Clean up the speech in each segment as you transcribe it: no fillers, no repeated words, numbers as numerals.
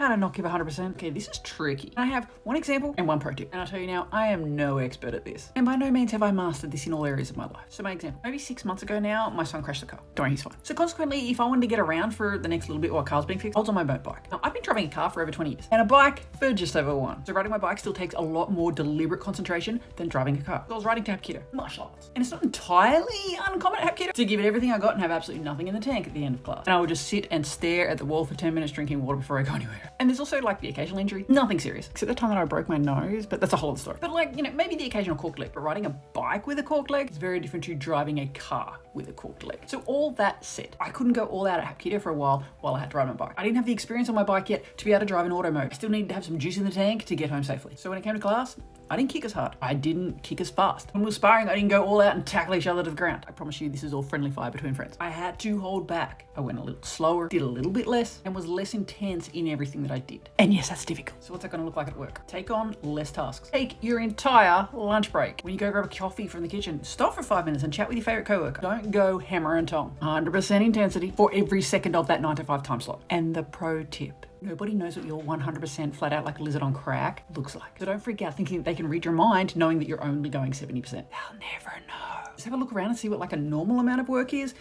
How to not give 100%. Okay, this is tricky. I have one example and one pro tip. And I'll tell you now, I am no expert at this. And by no means have I mastered this in all areas of my life. So my example, maybe 6 months ago now, my son crashed the car. Don't worry, he's fine. So consequently, if I wanted to get around for the next little bit while a car's being fixed, I was on my motorbike. Now, I've been driving a car for over 20 years and a bike for just over 1. So riding my bike still takes a lot more deliberate concentration than driving a car. So I was riding to Hapkido, martial arts. And it's not entirely uncommon at Hapkido to give it everything I got and have absolutely nothing in the tank at the end of class. And I would just sit and stare at the wall for 10 minutes drinking water before I go anywhere. And there's also like the occasional injury, nothing serious, except the time that I broke my nose, but that's a whole other story. But like, maybe the occasional corked leg, but riding a bike with a corked leg is very different to driving a car with a corked leg. So all that said, I couldn't go all out at Hapkido for a while I had to ride my bike. I didn't have the experience on my bike yet to be able to drive in auto mode. I still needed to have some juice in the tank to get home safely. So when it came to class, I didn't kick as hard. I didn't kick as fast. When we were sparring, I didn't go all out and tackle each other to the ground. I promise you, this is all friendly fire between friends. I had to hold back. I went a little slower, did a little bit less, and was less intense in everything that I did. And yes, that's difficult. So what's that gonna look like at work? Take on less tasks. Take your entire lunch break. When you go grab a coffee from the kitchen, stop for 5 minutes and chat with your favorite coworker. Don't go hammer and tong. 100% intensity for every second of that 9 to 5 time slot. And the pro tip. Nobody knows what your 100% flat out like a lizard on crack looks like. So don't freak out thinking that they can read your mind knowing that you're only going 70%. They'll never know. Just have a look around and see what like a normal amount of work is.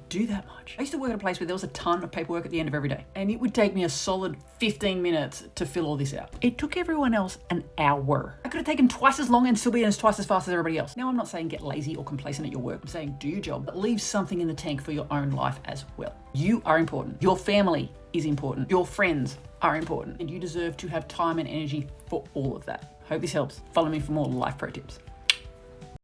Do that much. I used to work at a place where there was a ton of paperwork at the end of every day, and it would take me a solid 15 minutes to fill all this out. It took everyone else an hour. I could have taken twice as long and still been twice as fast as everybody else. Now, I'm not saying get lazy or complacent at your work. I'm saying do your job, but leave something in the tank for your own life as well. You are important. Your family is important. Your friends are important, and you deserve to have time and energy for all of that. Hope this helps. Follow me for more life pro tips.